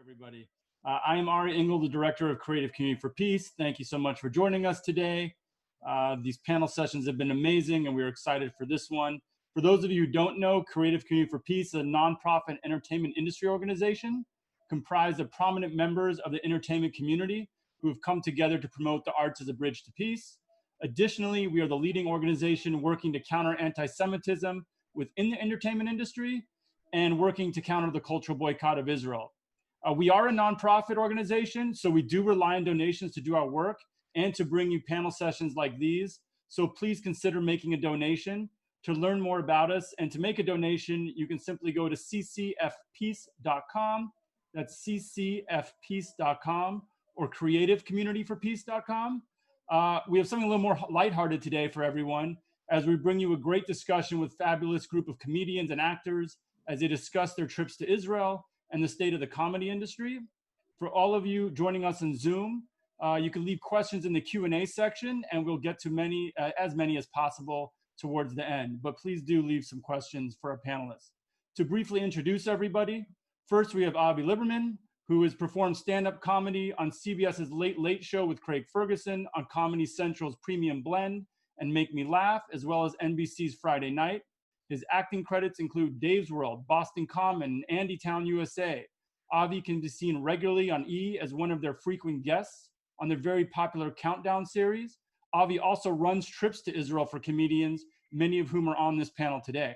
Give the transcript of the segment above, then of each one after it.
Everybody. I am Avi Liberman, the Director of Creative Community for Peace. Thank you so much for joining us today. These panel sessions have been amazing and we're excited for this one. For those of you who don't know, Creative Community for Peace is a nonprofit entertainment industry organization comprised of prominent members of the entertainment community who have come together to promote the arts as a bridge to peace. Additionally, we are the leading organization working to counter anti-Semitism within the entertainment industry and working to counter the cultural boycott of Israel. We are a nonprofit organization, so we do rely on donations to do our work and to bring you panel sessions like these. So please consider making a donation. To learn more about us and to make a donation, you can simply go to ccfpeace.com. That's ccfpeace.com or creativecommunityforpeace.com. We have something a little more lighthearted today for everyone as we bring you a great discussion with a fabulous group of comedians and actors as they discuss their trips to Israel and the state of the comedy industry. For all of you joining us in Zoom, you can leave questions in the Q&A section and we'll get to as many as possible towards the end, but please do leave some questions for our panelists. To briefly introduce everybody, first we have Avi Liberman, who has performed stand-up comedy on CBS's Late Late Show with Craig Ferguson, on Comedy Central's Premium Blend and Make Me Laugh, as well as NBC's Friday Night. His acting credits include Dave's World, Boston Common, and Andytown, USA. Avi can be seen regularly on E! As one of their frequent guests on their very popular Countdown series. Avi also runs trips to Israel for comedians, many of whom are on this panel today.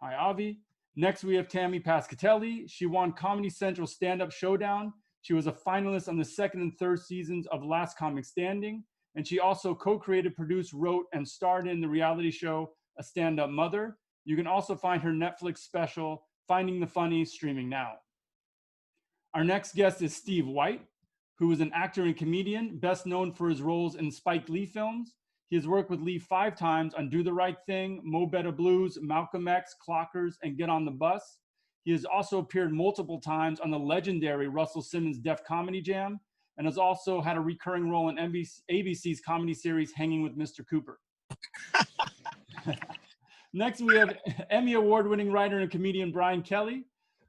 Hi, Avi. Next, we have Tammy Pescatelli. She won Comedy Central Stand-Up Showdown. She was a finalist on the second and third seasons of Last Comic Standing, and she also co-created, produced, wrote, and starred in the reality show A Stand-Up Mother. You can also find her Netflix special, Finding the Funny, streaming now. Our next guest is Steve White, who is an actor and comedian, best known for his roles in Spike Lee films. He has worked with Lee 5 times on Do the Right Thing, Mo Better Blues, Malcolm X, Clockers, and Get on the Bus. He has also appeared multiple times on the legendary Russell Simmons Def Comedy Jam, and has also had a recurring role in ABC's comedy series, Hanging with Mr. Cooper. Next, we have Emmy Award-winning writer and comedian Brian Kiley,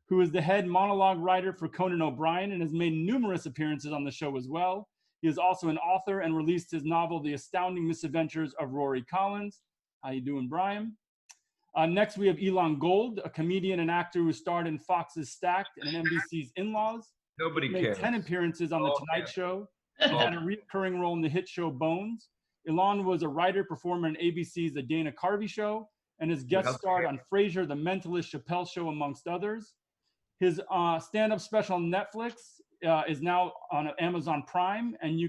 who is the head monologue writer for Conan O'Brien and has made numerous appearances on the show as well. He is also an author and released his novel, The Astounding Misadventures of Rory Collins. How you doing, Brian? Next, we have Ilan Gould, a comedian and actor who starred in Fox's Stacked and NBC's In-Laws. Nobody cares. He made 10 appearances on The Tonight Show and had a recurring role in the hit show Bones. Ilan was a writer, performer in ABC's The Dana Carvey Show, and has guest starred on Frasier, The Mentalist, Chappelle Show, amongst others. His stand-up special on Netflix is now on Amazon Prime, and he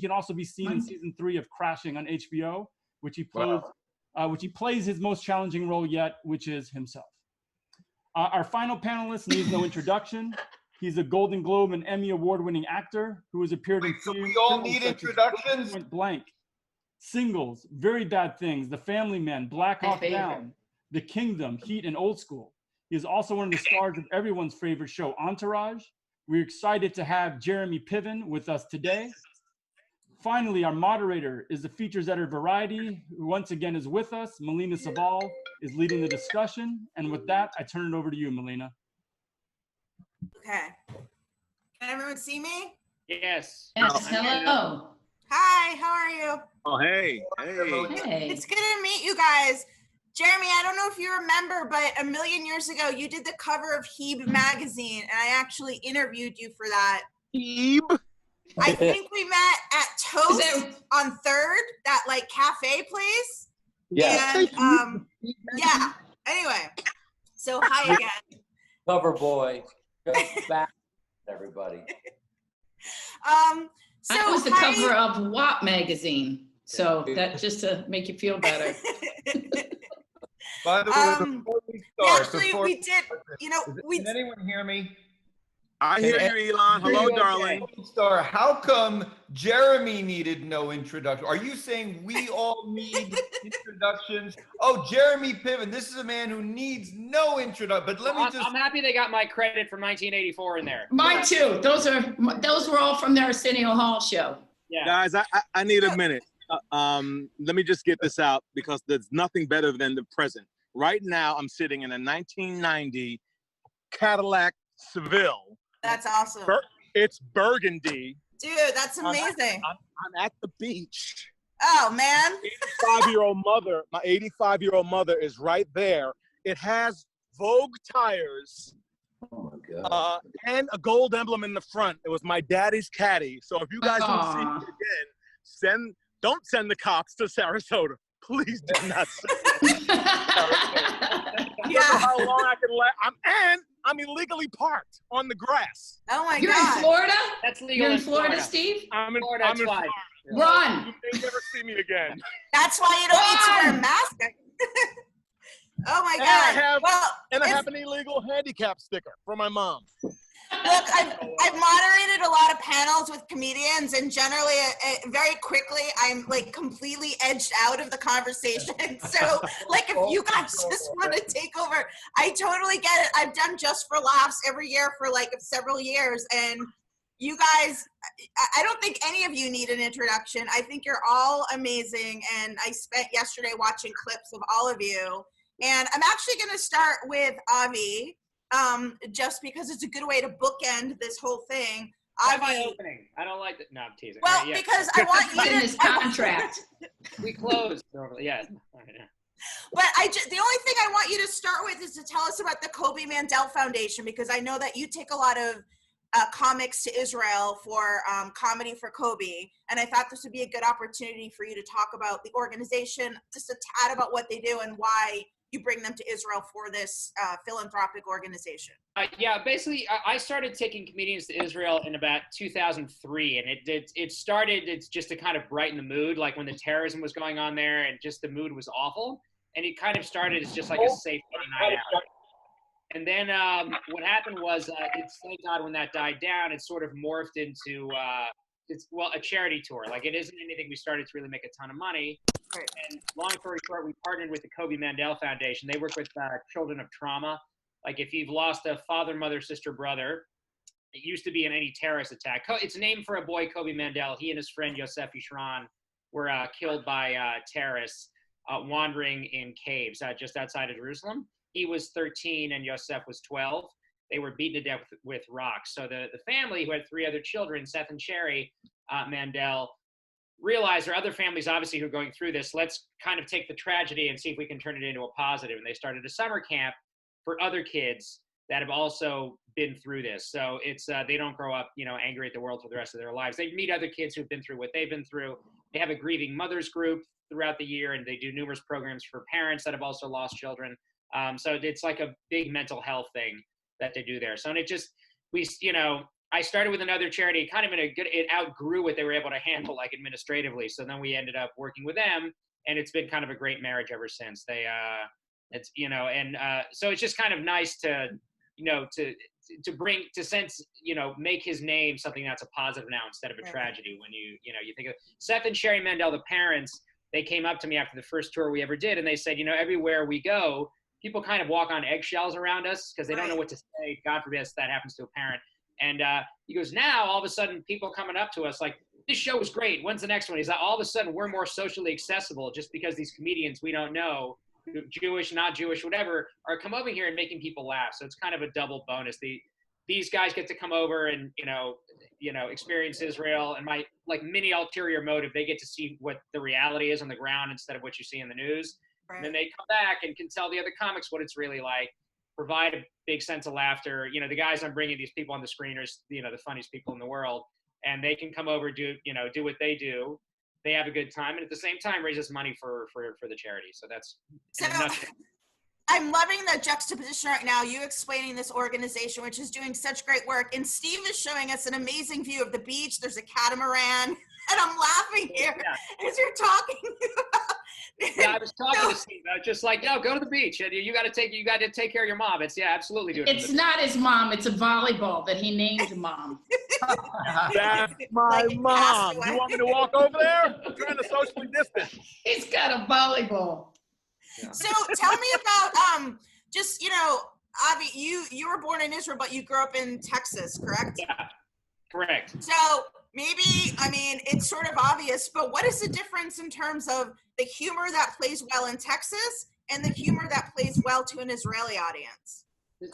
can also be seen in season 3 of Crashing on HBO, which he plays his most challenging role yet, which is himself. Our final panelist needs no introduction. He's a Golden Globe and Emmy Award-winning actor who has appeared in so we all need introductions? Point Blank, Singles, Very Bad Things, The Family Man, Black Hawk Down, The Kingdom, Heat, and Old School. He is also one of the stars of everyone's favorite show, Entourage. We're excited to have Jeremy Piven with us today. Finally, our moderator is the features editor of Variety, who once again is with us. Melina Saval is leading the discussion. And with that, I turn it over to you, Melina. Okay. Can everyone see me? Yes. Yes, hello. Hi, how are you? Oh, hey. Hey. It's good to meet you guys. Jeremy, I don't know if you remember, but a million years ago, you did the cover of Hebe magazine, and I actually interviewed you for that. Hebe? I think we met at Toast on 3rd, that like cafe place. Yeah. And yeah. Anyway, so hi again. Cover boy. Go back, everybody. So I was the cover of WAP magazine, so that just to make you feel better. By the way, before we start, actually, we did, can anyone hear me? I hear you, Elon. Hello, darling. Star, how come Jeremy needed no introduction? Are you saying we all need introductions? Oh, Jeremy Piven, this is a man who needs no introduction. But let me I'm happy they got my credit from 1984 in there. Mine too. Those were all from the Arsenio Hall show. Yeah. Guys, I need a minute. Let me just get this out because there's nothing better than the present. Right now, I'm sitting in a 1990 Cadillac Seville That's awesome. It's burgundy. Dude, that's amazing. I'm at the beach. Oh, man. My 85-year-old mother is right there. It has Vogue tires. Oh my God. And a gold emblem in the front. It was my daddy's caddy. So if you guys don't see it again, don't send the cops to Sarasota. Please do not send them. Yeah. How long I can I'm illegally parked on the grass. Oh my You're God. in Florida? That's legal. You're in Florida, Steve? I'm in Florida, Florida. fine. Run. You may never see me again. That's why you don't need to wear a mask. Oh my God. I have an illegal handicap sticker from my mom. Look, I've moderated a lot of panels with comedians, and generally, very quickly, I'm like completely edged out of the conversation. So, like, if you guys just want to take over, I totally get it. I've done Just for Laughs every year for like several years, and you guys, I don't think any of you need an introduction. I think you're all amazing, and I spent yesterday watching clips of all of you. And I'm actually going to start with Avi. Just because it's a good way to bookend this whole thing. Why am I opening? I don't like that. No, I'm teasing. Well, Right, yeah. because I want you It's in his contract. We closed. Yeah. But the only thing I want you to start with is to tell us about the Cobe Mandela Foundation, because I know that you take a lot of comics to Israel for Comedy for Cobe, and I thought this would be a good opportunity for you to talk about the organization, just a tad about what they do and why you bring them to Israel for this philanthropic organization. Yeah, basically, I started taking comedians to Israel in about 2003, and it started just to kind of brighten the mood, like when the terrorism was going on there, and just the mood was awful, and it kind of started as just like a safe night out. And then what happened was, thank God when that died down, it sort of morphed into a charity tour. Like, it isn't anything we started to really make a ton of money. Right. And long story short, we partnered with the Cobe Mandela Foundation. They work with children of trauma. Like, if you've lost a father, mother, sister, brother, it used to be in any terrorist attack. It's named for a boy, Cobe Mandela. He and his friend Yosef Yishran were killed by terrorists wandering in caves just outside of Jerusalem. He was 13 and Yosef was 12. They were beaten to death with rocks. So the family, who had 3 other children, Seth and Sherry Mandel, realized, there are other families obviously who are going through this, let's kind of take the tragedy and see if we can turn it into a positive. And they started a summer camp for other kids that have also been through this. So it's they don't grow up, angry at the world for the rest of their lives. They meet other kids who've been through what they've been through. They have a grieving mothers group throughout the year, and they do numerous programs for parents that have also lost children. So it's like a big mental health thing that they do there. So, and I started with another charity, kind of it outgrew what they were able to handle, like, administratively. So then we ended up working with them, and it's been kind of a great marriage ever since. So it's just kind of nice to make his name something that's a positive now instead of a tragedy. When you think of Seth and Sherry Mandel, the parents, they came up to me after the first tour we ever did, and they said, everywhere we go, people kind of walk on eggshells around us because they don't know what to say. God forbid that happens to a parent. And he goes, now all of a sudden people coming up to us like, this show was great. When's the next one? He's like, all of a sudden we're more socially accessible just because these comedians we don't know, Jewish, not Jewish, whatever, are come over here and making people laugh. So it's kind of a double bonus. These guys get to come over and, experience Israel, and my mini ulterior motive, they get to see what the reality is on the ground instead of what you see in the news. Right. And then they come back and can tell the other comics what it's really like, provide a big sense of laughter. The guys I'm bringing, these people on the screen, are, the funniest people in the world, and they can come over, do what they do. They have a good time, and at the same time raises money for the charity. So that's I'm loving the juxtaposition right now. You explaining this organization, which is doing such great work, and Steve is showing us an amazing view of the beach. There's a catamaran, and I'm laughing here as you're talking. Yeah, I was talking to Steve. I was just like, go to the beach, and you got to take care of your mom. It's absolutely do it. It's not his mom. It's a volleyball that he named mom. That's my mom. You want me to walk over there? I'm trying to socially distance. He's got a volleyball. Yeah. So tell me about Avi, you were born in Israel, but you grew up in Texas, correct? Yeah, correct. So maybe, it's sort of obvious, but what is the difference in terms of the humor that plays well in Texas and the humor that plays well to an Israeli audience?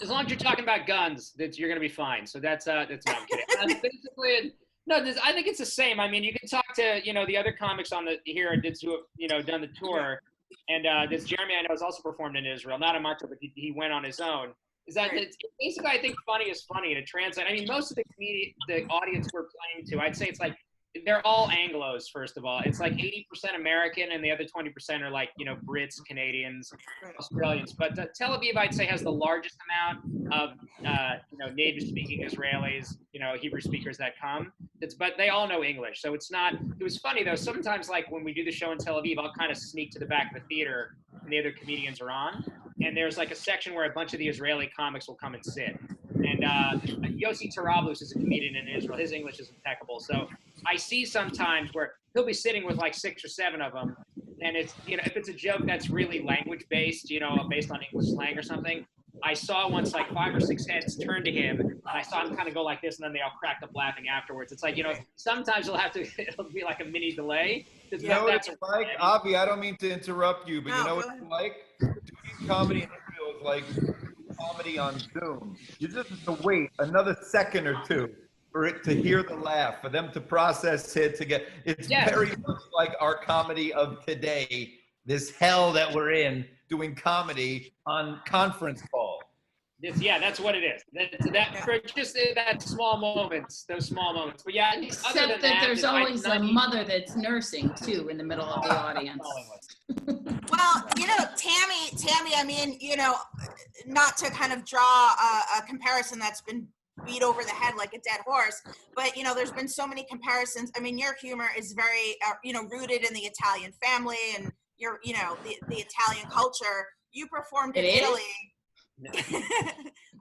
As long as you're talking about guns, you're gonna be fine. So that's no, I'm kidding. Basically, no, I think it's the same. I mean, you can talk to the other comics on here did done the tour, and this Jeremy I know has also performed in Israel, not a Marco, but he went on his own. Is that it's basically I think funny is funny to translate. I mean, most of the audience we're playing to, I'd say it's like they're all Anglos. First of all, it's like 80% American, and the other 20% are like Brits, Canadians, Australians. But Tel Aviv, I'd say, has the largest amount of native-speaking Israelis, Hebrew speakers that come. But they all know English, so it's not. It was funny though. Sometimes, like when we do the show in Tel Aviv, I'll kind of sneak to the back of the theater, and the other comedians are on, and there's like a section where a bunch of the Israeli comics will come and sit. And Yossi Tarablos is a comedian in Israel. His English is impeccable. So I see sometimes where he'll be sitting with like 6 or 7 of them, and it's if it's a joke that's really language based, based on English slang or something. I saw once like 5 or 6 heads turn to him, and I saw him kind of go like this, and then they all cracked up laughing afterwards. It's like sometimes it'll be like a mini delay. You know what it's like, Avi? I don't mean to interrupt you, but you know what it's like? Doing comedy in Israel is like comedy on Zoom. You just have to wait another second or two for it to hear the laugh, for them to process it, to get. It's very much like our comedy of today. This hell that we're in doing comedy on conference call. That's what it is. For just that small moments, those small moments. But yeah, except that there's always a mother that's nursing too in the middle of the audience. Well, Tammy, I mean, not to kind of draw a comparison that's been beat over the head like a dead horse, but there's been so many comparisons. I mean, your humor is very rooted in the Italian family and your the Italian culture. You performed in Italy.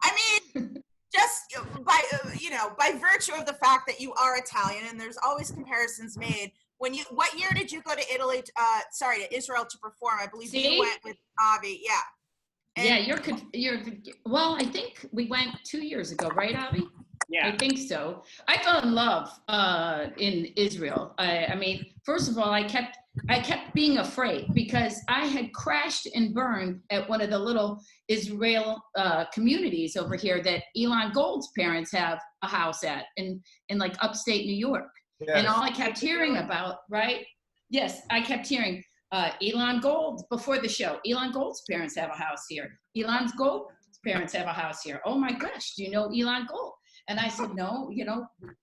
I mean, just by virtue of the fact that you are Italian, and there's always comparisons made. What year did you go to Italy? To Israel to perform? I believe you went with Avi. Yeah. And you're. Well, I think we went 2 years ago, right, Avi? Yeah. I think so. I fell in love in Israel. I mean, first of all, I kept being afraid because I had crashed and burned at one of the little Israel communities over here that Ilan Gould's parents have a house at in like upstate New York. Yes. And all I kept hearing about, right? Yes, I kept hearing Elon Gold before the show. Elon Gould's parents have a house here. Ilan Gould's parents have a house here. Oh my gosh, do you know Elon Gold? And I said, no,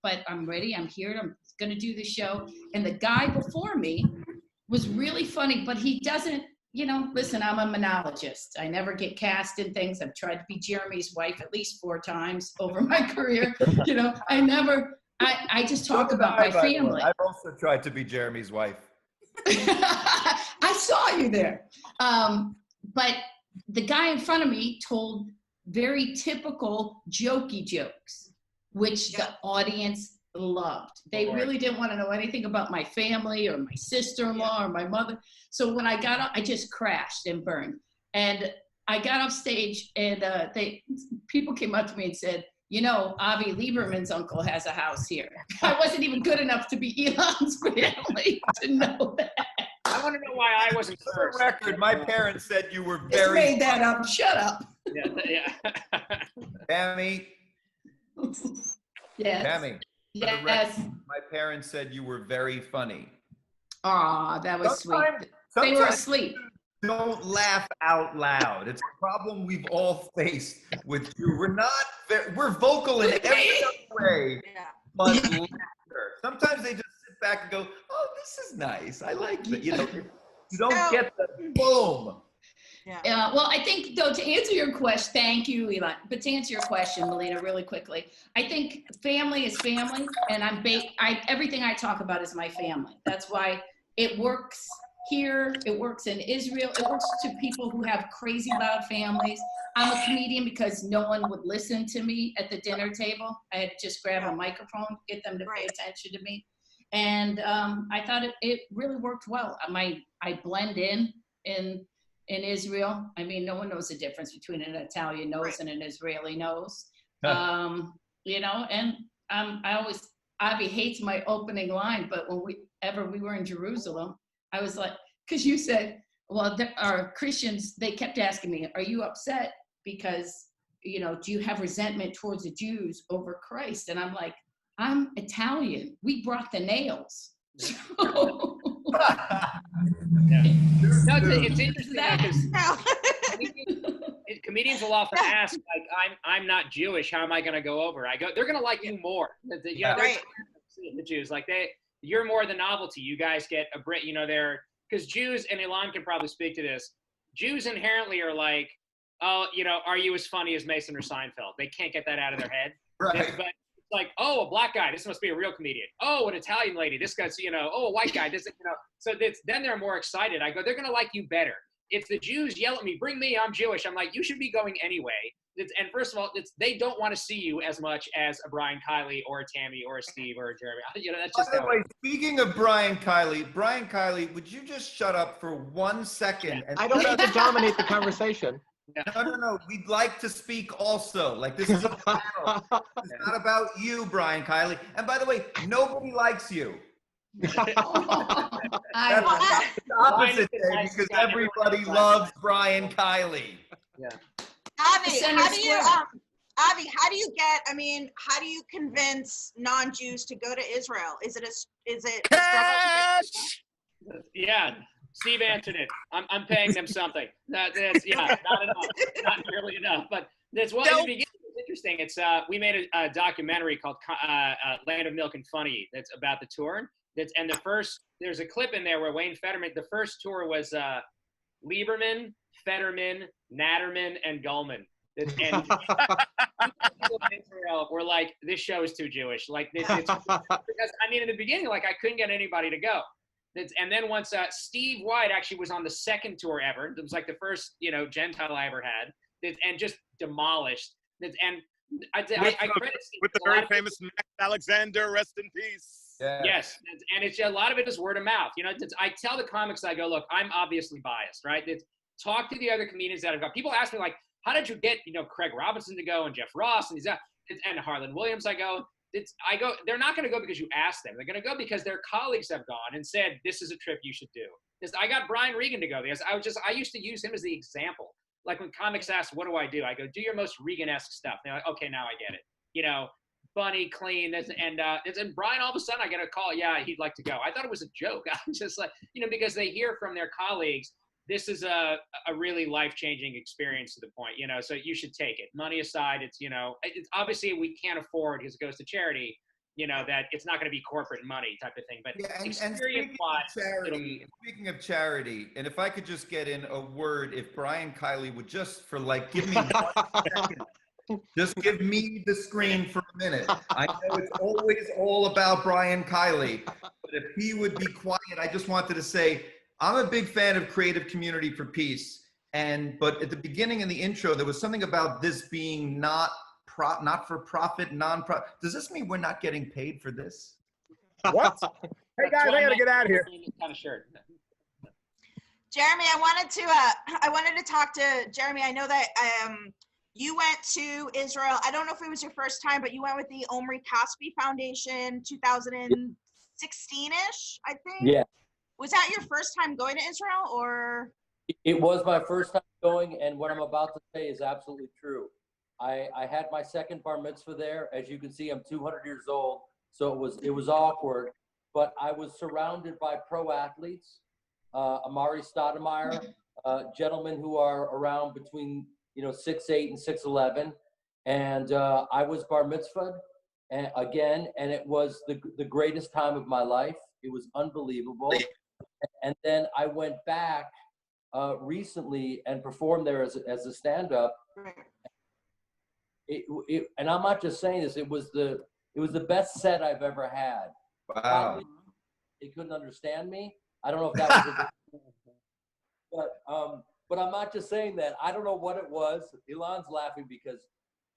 but I'm ready. I'm here. I'm going to do the show. And the guy before me was really funny, but he doesn't, listen, I'm a monologist. I never get cast in things. I've tried to be Jeremy's wife at least 4 times over my career. I just talk about my family. I've also tried to be Jeremy's wife. I saw you there. But the guy in front of me told very typical jokey jokes, which the audience loved. They really didn't want to know anything about my family or my sister-in-law or my mother. So when I got up, I just crashed and burned. And I got off stage, and people came up to me and said, Avi Liberman's uncle has a house here. I wasn't even good enough to be Elon's family to know that. I want to know why I wasn't first. For the record, my parents said you were Just made that up. Shut up. Yeah. Tammy. Yes. Tammy. Yes. My parents said you were very funny. Aw, that was sweet. They were asleep. Don't laugh out loud. It's a problem we've all faced with you. We're vocal in every other way, but laughter. Sometimes they just sit back and go, oh, this is nice. I like that. You don't get the boom. Yeah. Well, I think, though, to answer your question, thank you, Ilan. But to answer your question, Melina, really quickly, I think family is family, and everything I talk about is my family. That's why it works here. It works in Israel. It works to people who have crazy loud families. I'm a comedian because no one would listen to me at the dinner table. I had to just grab a microphone, get them to pay attention to me. And I thought it really worked well. I blend in Israel. I mean, no one knows the difference between an Italian nose and an Israeli nose. And Avi hates my opening line, but whenever we were in Jerusalem, I was like, because you said, well, our Christians, they kept asking me, are you upset because do you have resentment towards the Jews over Christ? And I'm like, I'm Italian. We brought the nails. No, it's interesting because comedians will often ask, like, I'm not Jewish. How am I going to go over? I go, they're going to like you more. Right. The Jews, like you're more the novelty. You guys get a Brit, because Jews, and Ilan can probably speak to this. Jews inherently are like, oh, are you as funny as Mason or Seinfeld? They can't get that out of their head. Right. But it's like, oh, a black guy, this must be a real comedian. Oh, an Italian lady, this guy's, oh, a white guy, this, So then they're more excited. I go, they're gonna like you better. If the Jews yell at me, bring me, I'm Jewish. I'm like, you should be going anyway. And first of all, they don't want to see you as much as a Brian Kiley or a Tammy or a Steve or a Jeremy. That's just. By the way, speaking of Brian Kiley, would you just shut up for 1 second? And I don't need to dominate the conversation. No. We'd like to speak also. Like, this is a panel. It's not about you, Brian Kiley. And by the way, nobody likes you. That's the opposite day, because everybody loves Brian Kiley. Yeah. Avi, how do you convince non-Jews to go to Israel? Is it Cash! Yeah, Steve answered it. I'm paying them something. Not enough, not nearly enough. But that's what in the beginning was interesting. It's we made a documentary called Land of Milk and Funny that's about the tour. There's a clip in there where Wayne Fetterman, the first tour was Lieberman, Fetterman, Natterman, and Gullman. And people in Israel were like, this show is too Jewish. Like, it's because in the beginning, like, I couldn't get anybody to go. And then once Steve White actually was on the second tour ever, it was like the first Gentile I ever had, and just demolished. And I credit Steve with the very famous Max Alexander, rest in peace. Yeah. Yes, and it's a lot of it is word of mouth. I tell the comics, I go, look, I'm obviously biased, right? Talk to the other comedians that have got. People ask me, like, how did you get Craig Robinson to go and Jeff Ross and Harlan Williams? I go, they're not going to go because you asked them. They're going to go because their colleagues have gone and said, this is a trip you should do. I got Brian Regan to go because I used to use him as the example. Like, when comics ask, what do? I go, do your most Regan-esque stuff. They're like, okay, now I get it. Funny, clean, and Brian, all of a sudden I get a call, yeah, he'd like to go. I thought it was a joke. I'm just like, because they hear from their colleagues, this is a really life-changing experience to the point, so you should take it. Money aside, it's obviously we can't afford, because it goes to charity, that it's not going to be corporate money type of thing, but speaking of charity, and if I could just get in a word, if Brian Kiley would just give me 1 second. Just give me the screen for a minute. I know it's always all about Brian Kiley, but if he would be quiet, I just wanted to say, I'm a big fan of Creative Community for Peace. But at the beginning in the intro, there was something about this being not for profit, non-profit. Does this mean we're not getting paid for this? What? Hey guys, I gotta get out of here. Kind of shirt. Jeremy, I wanted to talk to Jeremy. I know that you went to Israel. I don't know if it was your first time, but you went with the Omri Caspi Foundation 2016-ish, I think. Yeah. Was that your first time going to Israel, or? It was my first time going, and what I'm about to say is absolutely true. I had my second bar mitzvah there. As you can see, I'm 200 years old, so it was awkward. But I was surrounded by pro athletes, Amari Stoudemire, gentlemen who are around between 6'8" and 6'11", and I was bar mitzvahed again, and it was the greatest time of my life. It was unbelievable. And then I went back recently and performed there as a stand-up. And I'm not just saying this. It was the best set I've ever had. Wow. Probably they couldn't understand me. I don't know if that was but I'm not just saying that. I don't know what it was. Ilan's laughing because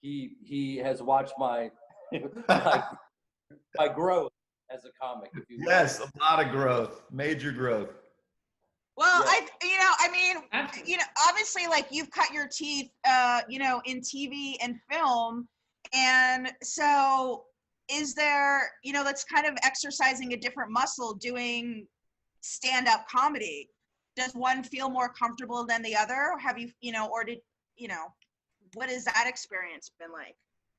he has watched my my growth as a comic. If you will. Yes, a lot of growth, major growth. Well, yeah. Obviously, like, you've cut your teeth, in TV and film, and so is there, that's kind of exercising a different muscle doing stand-up comedy. Does one feel more comfortable than the other? Have you, what has that experience been like?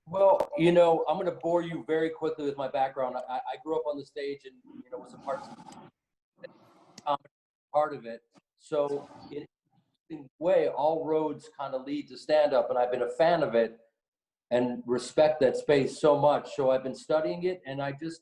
Well, you know, I'm going to bore you very quickly with my background. I grew up on the stage and, you know, was a part of it. So in a way, all roads kind of lead to stand-up, and I've been a fan of it and respect that space so much. So I've been studying it, and I just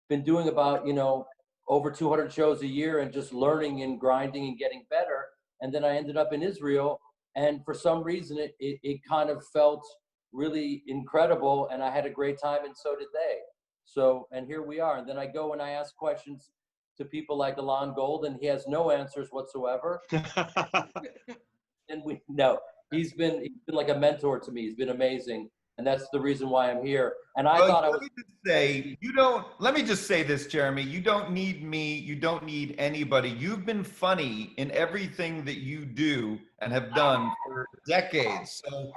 been doing about, you know, over 200 shows a year and just learning and grinding and getting better. And then I ended up in Israel, and for some reason it kind of felt really incredible, and I had a great time, and so did they. So, and here we are. And then I go and I ask questions to people like Ilan Gold, and he has no answers whatsoever. And he's been like a mentor to me. He's been amazing, and that's the reason why I'm here. And I thought let me just say this, Jeremy. You don't need me. You don't need anybody. You've been funny in everything that you do and have done for decades. So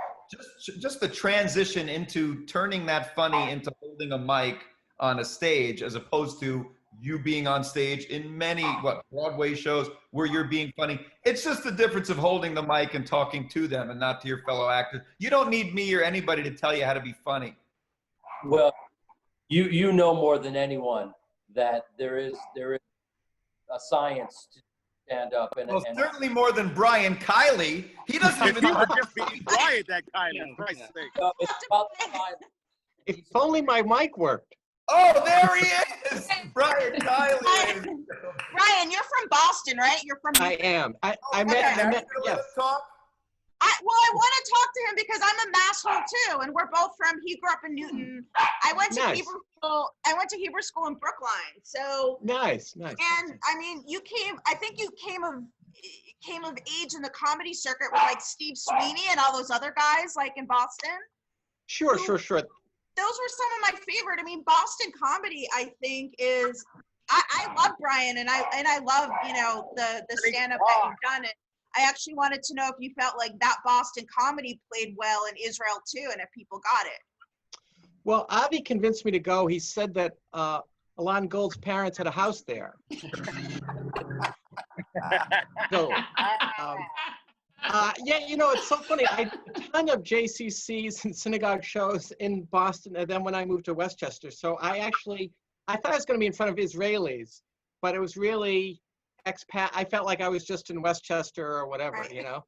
just the transition into turning that funny into holding a mic on a stage, as opposed to you being on stage in many Broadway shows where you're being funny. It's just the difference of holding the mic and talking to them and not to your fellow actors. You don't need me or anybody to tell you how to be funny. Well, you know more than anyone that there is a science to stand up, and certainly more than Brian Kiley. He doesn't even know how to be quiet. That Kiley, Christ's sake. It's about the time. If only my mic worked. Oh, there he is, Brian Kiley. Brian, you're from Boston, right? You're from. I am. I met. Yes. I want to talk to him because I'm a masshole too, and we're both from. He grew up in Newton. I went to Hebrew school. I went to Hebrew school in Brookline. So nice. And I mean, you came. I think you came of age in the comedy circuit with like Steve Sweeney and all those other guys, like in Boston. Sure. Those were some of my favorite. I mean, Boston comedy, I think, is. I love Brian, and I love, you know, the stand-up that you've done. And I actually wanted to know if you felt like that Boston comedy played well in Israel too, and if people got it. Well, Avi convinced me to go. He said that Ilan Gould's parents had a house there. So, yeah, you know, it's so funny. I did a ton of JCCs and synagogue shows in Boston, and then when I moved to Westchester. So I thought I was going to be in front of Israelis, but it was really expat. I felt like I was just in Westchester or whatever, you know.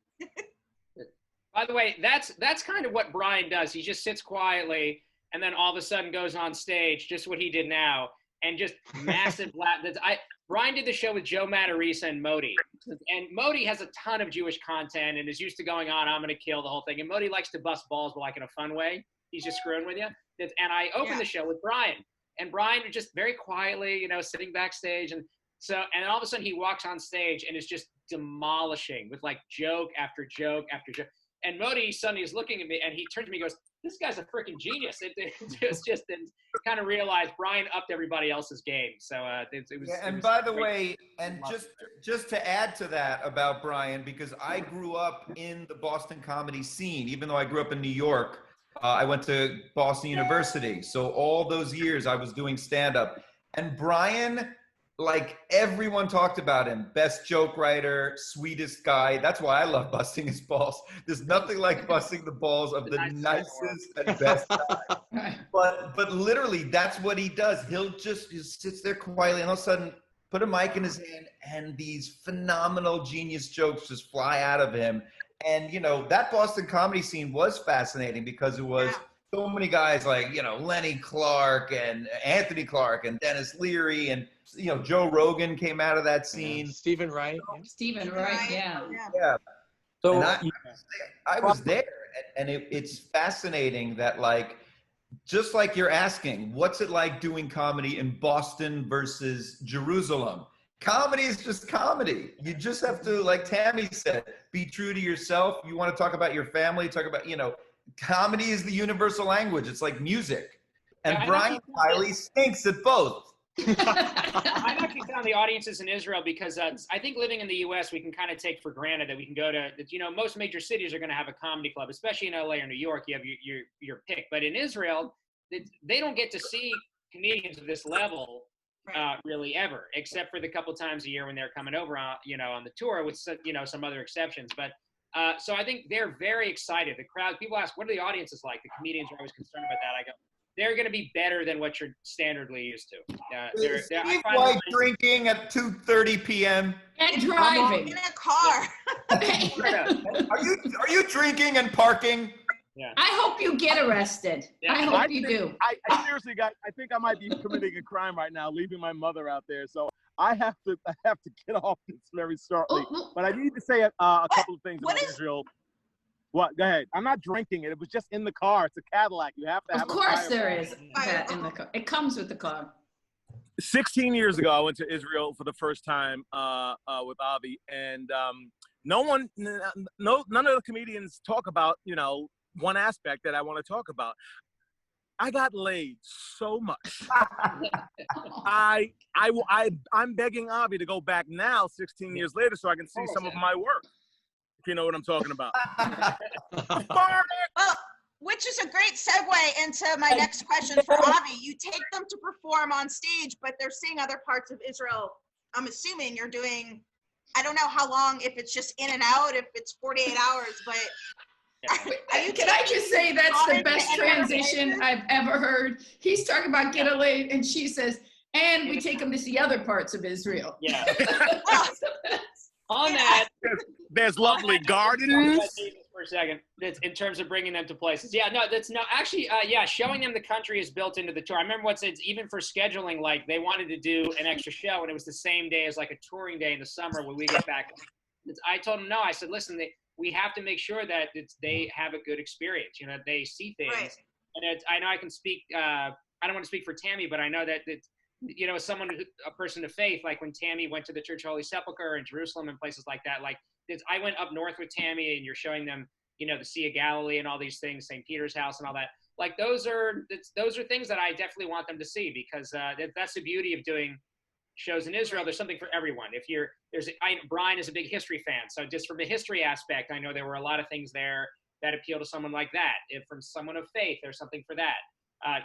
By the way, that's kind of what Brian does. He just sits quietly and then all of a sudden goes on stage, just what he did now, and just massive Brian did the show with Joe Matarrisa and Modi. And Modi has a ton of Jewish content and is used to going on, I'm going to kill the whole thing. And Modi likes to bust balls, but like in a fun way. He's just screwing with you. And I opened the show with Brian. And Brian was just very quietly, you know, sitting backstage. And all of a sudden he walks on stage and is just demolishing with like joke after joke after joke. And Modi suddenly is looking at me and he turns to me and goes, this guy's a freaking genius. It was just kind of realized Brian upped everybody else's game. So it was. Yeah, and by the way, and just to add to that about Brian, because I grew up in the Boston comedy scene, even though I grew up in New York, I went to Boston University. So all those years I was doing stand-up. And Brian, like everyone talked about him, best joke writer, sweetest guy. That's why I love busting his balls. There's nothing like busting the balls of the nicest and best guy. But literally, that's what he does. He sits there quietly and all of a sudden put a mic in his hand and these phenomenal genius jokes just fly out of him. And, you know, that Boston comedy scene was fascinating because it was so many guys like, you know, Lenny Clark and Anthony Clark and Dennis Leary and, you know, Joe Rogan came out of that scene. Stephen Wright. Stephen Wright, yeah. So I was there, and it's fascinating that, like, just like you're asking, what's it like doing comedy in Boston versus Jerusalem? Comedy is just comedy. You just have to, like Tammy said, be true to yourself. You want to talk about your family, talk about, you know, comedy is the universal language. It's like music. And Brian Kiley stinks at both. I'm actually telling the audiences in Israel because I think living in the U.S., we can kind of take for granted that we can go to, you know, most major cities are going to have a comedy club, especially in L.A. or New York. You have your pick. But in Israel, they don't get to see comedians of this level really ever, except for the couple times a year when they're coming over, you know, on the tour with, you know, some other exceptions. But So I think they're very excited. The crowd, people ask, what are the audiences like? The comedians are always concerned about that. I go, they're going to be better than what you're standardly used to. Is Steve White drinking at 2:30 p.m.? And driving. In a car. Are you drinking and parking? Yeah. I hope you get arrested. Yeah. I hope you do. I seriously, guys, I think I might be committing a crime right now, leaving my mother out there. So I have to get off this very shortly. But I need to say a couple of things about Israel. What? Go ahead. I'm not drinking it. It was just in the car. It's a Cadillac. You have to have. Of course, there is that in the car. It comes with the car. 16 years ago, I went to Israel for the first time with Avi, and none of the comedians talk about one aspect that I want to talk about. I got laid so much. I'm begging Avi to go back now, 16 years later, so I can see some of my work. If you know what I'm talking about. Well, which is a great segue into my next question for Avi. You take them to perform on stage, but they're seeing other parts of Israel. I'm assuming you're doing, I don't know how long, if it's just in and out, if it's 48 hours, but Can I just say that's the best transition I've ever heard? He's talking about get laid, and she says, and we take him to see other parts of Israel. Yeah. On that, there's lovely gardens. For a second, that's in terms of bringing them to places. Yeah, no, that's no, actually, yeah, showing them the country is built into the tour. I remember what's even for scheduling, like they wanted to do an extra show, and it was the same day as like a touring day in the summer when we get back. I told them no. I said, listen, we have to make sure that they have a good experience. They see things. Right. And I know I can speak. I don't want to speak for Tammy, but I know that a person of faith, like when Tammy went to the Church of Holy Sepulchre in Jerusalem and places like that, like I went up north with Tammy, and you're showing them, the Sea of Galilee and all these things, St. Peter's house and all that. Like those are things that I definitely want them to see, because that's the beauty of doing shows in Israel. There's something for everyone. Brian is a big history fan, so just from the history aspect, I know there were a lot of things there that appeal to someone like that. If from someone of faith, there's something for that.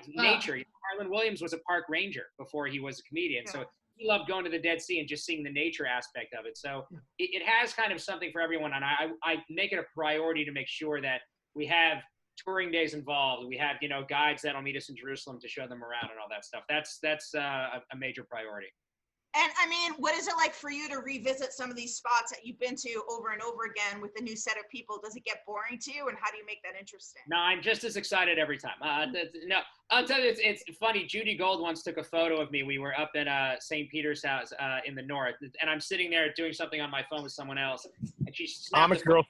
Nature. Harlan Williams was a park ranger before he was a comedian, so he loved going to the Dead Sea and just seeing the nature aspect of it. So it has kind of something for everyone, and I make it a priority to make sure that we have touring days involved. We have guides that'll meet us in Jerusalem to show them around and all that stuff. That's a major priority. And I mean, what is it like for you to revisit some of these spots that you've been to over and over again with a new set of people? Does it get boring to you, and how do you make that interesting? No, I'm just as excited every time. No, I'll tell you, it's funny. Judy Gold once took a photo of me. We were up in St. Peter's house in the north, and I'm sitting there doing something on my phone with someone else, and she Amish girl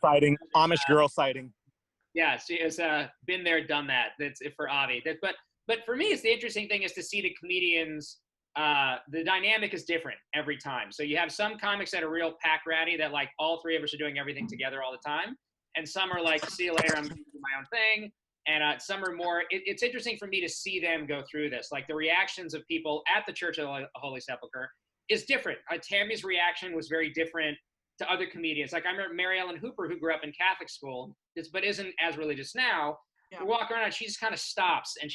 sighting. Yeah, she has been there, done that. That's for Avi. But for me, it's the interesting thing is to see the comedians. The dynamic is different every time. So you have some comics that are real pack ratty, that like all three of us are doing everything together all the time. And some are like, see you later, I'm going to do my own thing. And some are more, it's interesting for me to see them go through this. Like the reactions of people at the Church of the Holy Sepulchre is different. Tammy's reaction was very different to other comedians. Like I remember Mary Ellen Hooper, who grew up in Catholic school, but isn't as religious now. Yeah. We walk around and she just kind of stops, and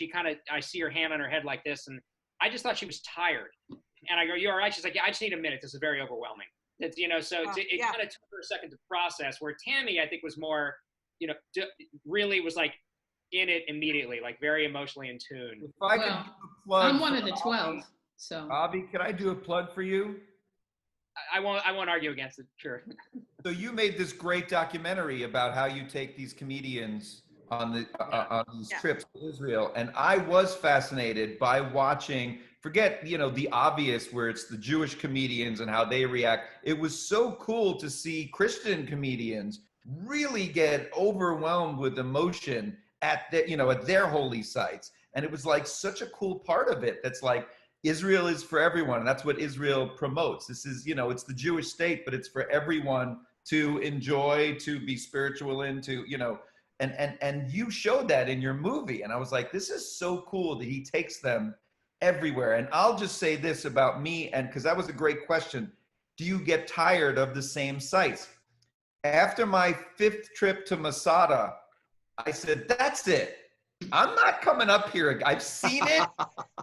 I see her hand on her head like this, and I just thought she was tired. And I go, you all right? She's like, yeah, I just need a minute. This is very overwhelming. It's, so it kind of took her a second to process, where Tammy, I think, was more, really was like in it immediately, like very emotionally in tune. If I could do a plug, I'm one of the 12. So Avi, can I do a plug for you? I won't argue against it. Sure. So you made this great documentary about how you take these comedians on these trips to Israel. And I was fascinated by watching, forget, the obvious where it's the Jewish comedians and how they react. It was so cool to see Christian comedians really get overwhelmed with emotion at their holy sites. And it was like such a cool part of it. That's like, Israel is for everyone. And that's what Israel promotes. This is, it's the Jewish state, but it's for everyone to enjoy, to be spiritual into, And you showed that in your movie. And I was like, this is so cool that he takes them everywhere. And I'll just say this about me, and because that was a great question. Do you get tired of the same sites? After my 5th trip to Masada, I said, that's it. I'm not coming up here. I've seen it.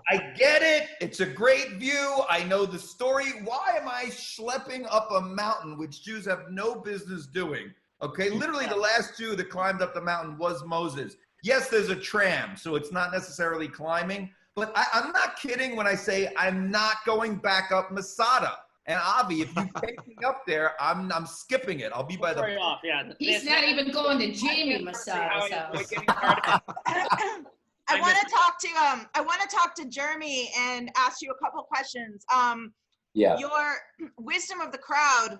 I get it. It's a great view. I know the story. Why am I schlepping up a mountain, which Jews have no business doing? Okay, literally the last Jew that climbed up the mountain was Moses. Yes, there's a tram, so it's not necessarily climbing, but I'm not kidding when I say I'm not going back up Masada. And Avi, if you take me up there, I'm skipping it. I'll be by the. Off, yeah. He's not even going to Jamie Masada's house. I want to talk to Jeremy and ask you a couple questions. Yeah. Your Wisdom of the Crowd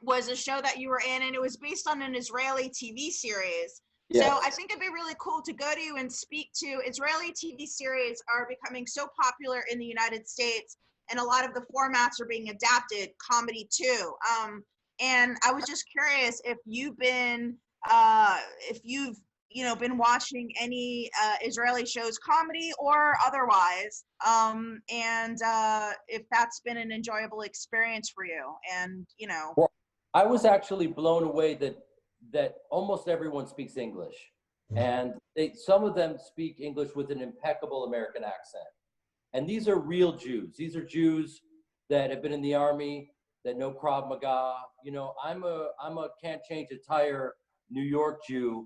was a show that you were in, and it was based on an Israeli TV series. Yes. So I think it'd be really cool to go to you and speak to Israeli TV series are becoming so popular in the United States, and a lot of the formats are being adapted, comedy too. And I was just curious if you've been been watching any Israeli shows, comedy or otherwise, and if that's been an enjoyable experience for you. And Well, I was actually blown away that almost everyone speaks English, and some of them speak English with an impeccable American accent. And these are real Jews. These are Jews that have been in the army, that know Krav Maga. I'm a can't change a tire New York Jew.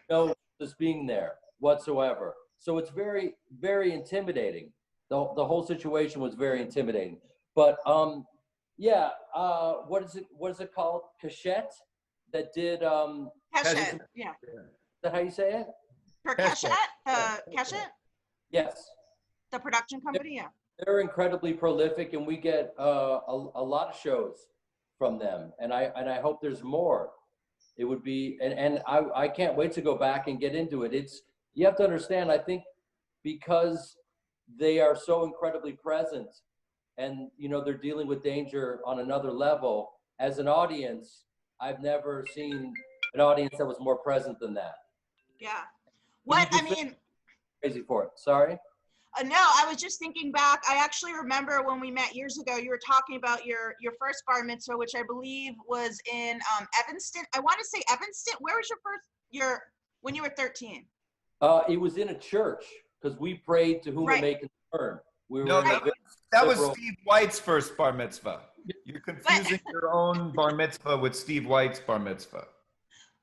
No just being there whatsoever. So it's very, very intimidating. The whole situation was very intimidating. But what is it called? Cachette that did Keshet, yeah. Is that how you say it? For Keshet, Keshet? Yes. The production company, yeah. They're incredibly prolific, and we get a lot of shows from them, and I hope there's more. It would be, and I can't wait to go back and get into it. You have to understand, I think, because they are so incredibly present, and they're dealing with danger on another level. As an audience, I've never seen an audience that was more present than that. Yeah. Crazy for it. Sorry. No, I was just thinking back. I actually remember when we met years ago, you were talking about your first bar mitzvah, which I believe was in Evanston. I want to say Evanston. Where was when you were 13? It was in a church, because we prayed to whom it may concern. That was Steve White's first bar mitzvah. You're confusing your own bar mitzvah with Steve White's bar mitzvah.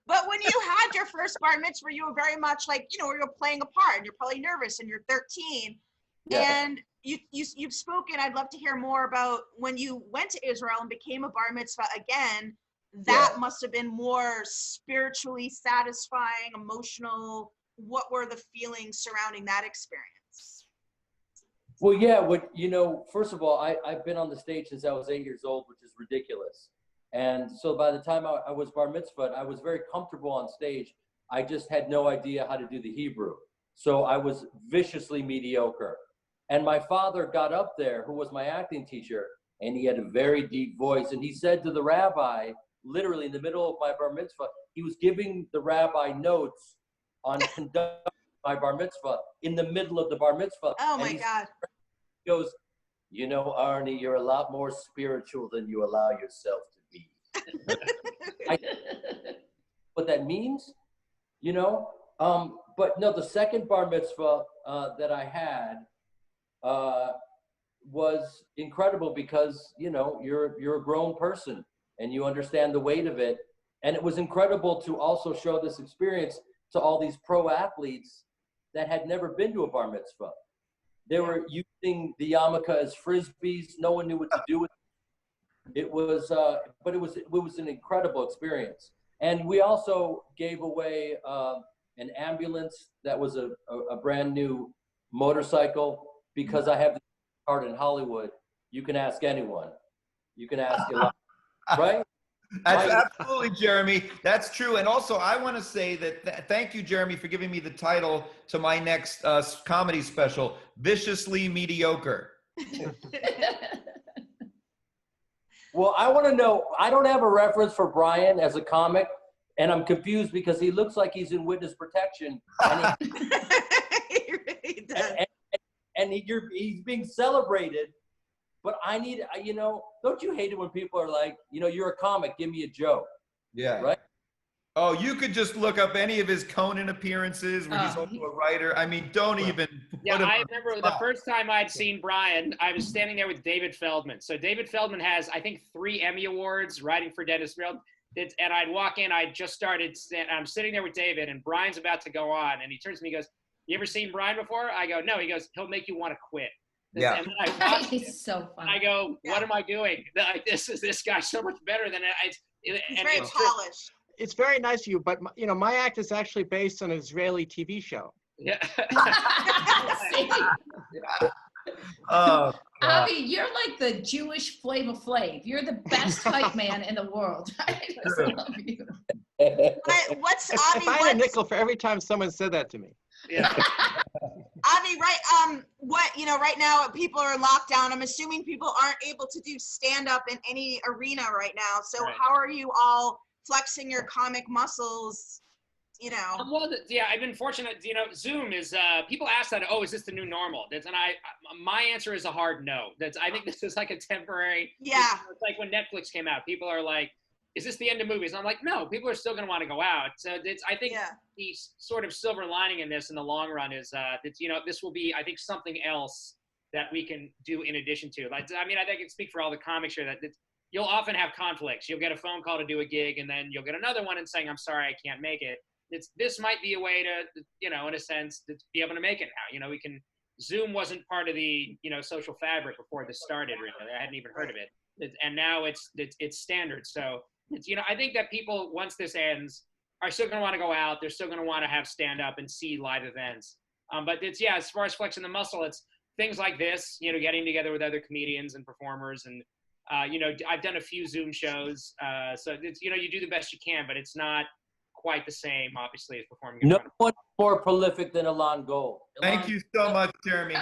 But when you had your first bar mitzvah, you were very much like, you're playing a part, and you're probably nervous, and you're 13. Yeah. And you've spoken, I'd love to hear more about when you went to Israel and became a bar mitzvah again. That must have been more spiritually satisfying, emotional. What were the feelings surrounding that experience? Well, yeah, first of all, I've been on the stage since I was 8 years old, which is ridiculous. And so by the time I was bar mitzvah, I was very comfortable on stage. I just had no idea how to do the Hebrew. So I was viciously mediocre. And my father got up there, who was my acting teacher, and he had a very deep voice. And he said to the rabbi, literally in the middle of my bar mitzvah, he was giving the rabbi notes on conducting my bar mitzvah in the middle of the bar mitzvah. Oh my God. He goes, Arnie, you're a lot more spiritual than you allow yourself to be. What that means, but no, the second bar mitzvah that I had was incredible because, you're a grown person and you understand the weight of it. And it was incredible to also show this experience to all these pro athletes that had never been to a bar mitzvah. They were using the yarmulke as frisbees. No one knew what to do with it. It was, but it was an incredible experience. And we also gave away an ambulance that was a brand new motorcycle, because I have this card in Hollywood. You can ask anyone. You can ask Ilan, right? That's absolutely, Jeremy. That's true. And also, I want to say that thank you, Jeremy, for giving me the title to my next comedy special, Viciously Mediocre. Well, I want to know, I don't have a reference for Brian as a comic, and I'm confused because he looks like he's in witness protection. And He really does. And he's being celebrated. But I need, don't you hate it when people are like, you're a comic, give me a joke? Yeah. Right? Oh, you could just look up any of his Conan appearances where he's also a writer. I mean, don't even. Yeah, I remember the first time I'd seen Brian, I was standing there with David Feldman. So David Feldman has, I think, 3 Emmy Awards writing for Dennis Field. and I'd walk in, I just started, I'm sitting there with David, and Brian's about to go on, and he turns to me and goes, "You ever seen Brian before?" I go, "No." He goes, "He'll make you want to quit." Yeah. And then I watch him, It's so funny. I go, "What am I doing? Like, this guy's so much better than He's very polished. It's very nice of you, but my act is actually based on an Israeli TV show. Yeah. Avi, you're like the Jewish Flavor Flav. You're the best hype man in the world. I just love you. What's Avi? If I had a nickel for every time someone said that to me. Yeah. Avi, right? Right now people are in lockdown. I'm assuming people aren't able to do stand up in any arena right now. So Right. how are you all flexing your comic muscles? Well, I've been fortunate. Zoom is. People ask that. Oh, is this the new normal? My answer is a hard no. I think this is like a temporary. Yeah. It's like when Netflix came out. People are like, "Is this the end of movies?" And I'm like, no. People are still going to want to go out. So I think the sort of silver lining in this, in the long run, is that this will be, I think, something else that we can do in addition to. Like, I mean, I think I can speak for all the comics here that you'll often have conflicts. You'll get a phone call to do a gig, and then you'll get another one and saying, "I'm sorry, I can't make it." This might be a way to, in a sense, to be able to make it now. Zoom wasn't part of the, social fabric before this started, really. I hadn't even heard of it. And now it's standard. So, I think that people, once this ends, are still going to want to go out. They're still going to want to have stand up and see live events. But as far as flexing the muscle, it's things like this, getting together with other comedians and performers. And, I've done a few Zoom shows. So it's, you do the best you can, but it's not quite the same, obviously, as performing in No front of one more prolific than Ilan Gould. Thank you so much, Jeremy.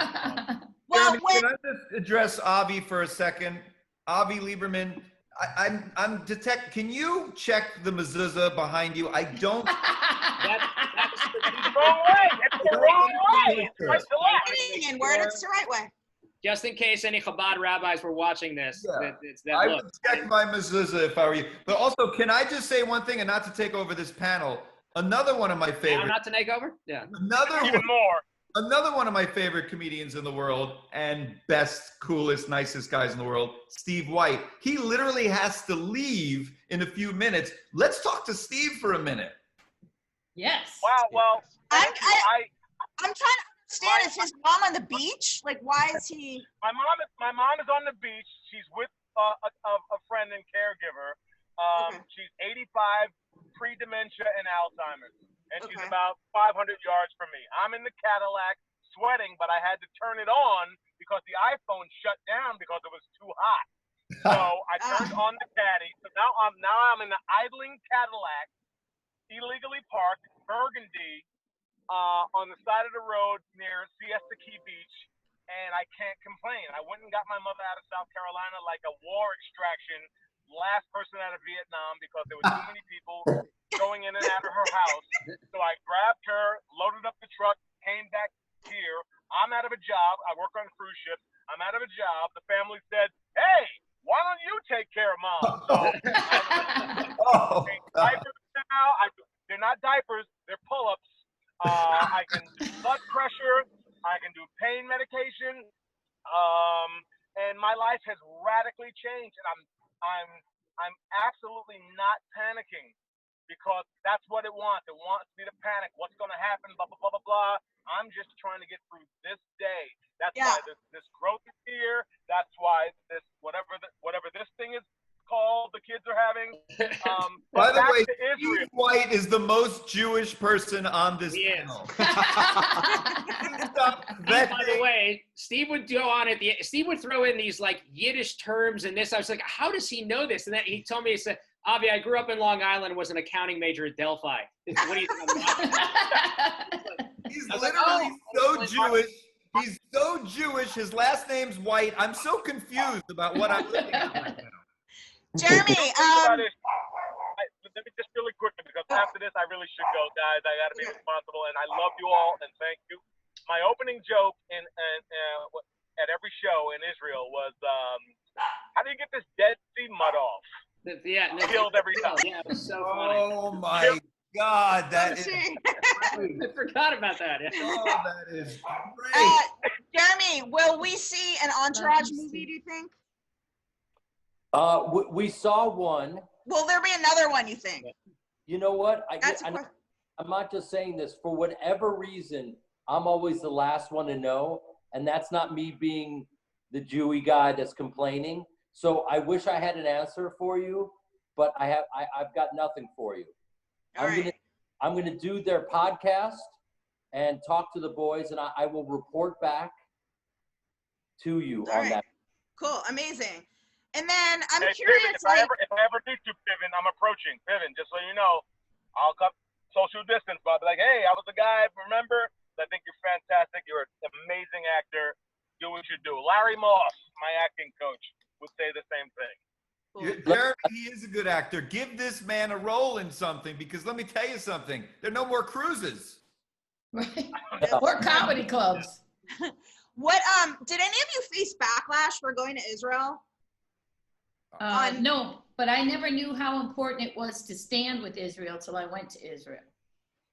Well, Jeremy, can I just address Avi for a second? Avi Liberman, I'm detect. Can you check the mezuzah behind you? I don't. That's the wrong way. It's the wrong way. It's right to left. Word, it's the right way. Just in case any Chabad rabbis were watching this, it's that I look. would check my mezuzah if I were you. But also, can I just say one thing, and not to take over this panel? Another one of my favorite. Not to take over? Yeah. Another one of my favorite comedians in the world, and best, coolest, nicest guys in the world, Steve White. He literally has to leave in a few minutes. Let's talk to Steve for a minute. Yes. Wow. Well, I'm trying to understand. Is his mom on the beach? Like, why is he? My mom is on the beach. She's with a friend and caregiver. She's 85, pre-dementia and Alzheimer's, and she's about 500 yards from me. I'm in the Cadillac sweating, but I had to turn it on because the iPhone shut down because it was too hot. So I turned on the caddy. So now I'm in the idling Cadillac, illegally parked, Burgundy, on the side of the road near Siesta Key Beach, and I can't complain. I went and got my mother out of South Carolina like a war extraction, last person out of Vietnam, because there were too many people going in and out of her house. So I grabbed her, loaded up the truck, came back here. I'm out of a job. I work on cruise ships. I'm out of a job. The family said, "Hey, why don't you take care of mom?" So diapers now. They're not diapers. They're pull-ups. I can do blood pressure. I can do pain medication. And my life has radically changed. And I'm absolutely not panicking, because that's what it wants. It wants me to panic. What's going to happen? Blah, blah, blah, blah, blah. I'm just trying to get through this day. That's why this growth is here. That's why this, whatever this thing is called, the kids are having. By the way, Steve White is the most Jewish person on this panel. By the way, Steve would go on Steve would throw in these like Yiddish terms and this. I was like, how does he know this? And then he told me, he said, "Avi, I grew up in Long Island and was an accounting major at Delphi." What do you think? He's literally so Jewish. He's so Jewish. His last name's White. I'm so confused about what I'm looking at right now. Jeremy, let me just really quickly, because after this I really should go, guys. I got to be responsible, and I love you all, and thank you. My opening joke at every show in Israel was, how do you get this Dead Sea mud off? Killed every time. Yeah, it was so funny. Oh my God, that is I forgot about that. Oh, that is great. Jeremy, will we see an Entourage movie, do you think? We saw one. Will there be another one, you think? You know what? That's a question. I'm not just saying this. For whatever reason, I'm always the last one to know. And that's not me being the Jewy guy that's complaining. So I wish I had an answer for you, but I've got nothing for you. I'm gonna do their podcast and talk to the boys, and I will report back to you on that. Cool, amazing. And then I'm Hey, curious, Piven, if I ever need to, Piven, I'm approaching. Piven, just so you know, I'll come social distance, but I'll be like, hey, I was the guy, remember? I think you're fantastic. You're an amazing actor. Do what you do. Larry Moss, my acting coach, would say the same thing. Jeremy, he is a good actor. Give this man a role in something, because let me tell you something. There are no more cruises. Right. Or comedy clubs. what did any of you face backlash for going to Israel? No, but I never knew how important it was to stand with Israel till I went to Israel.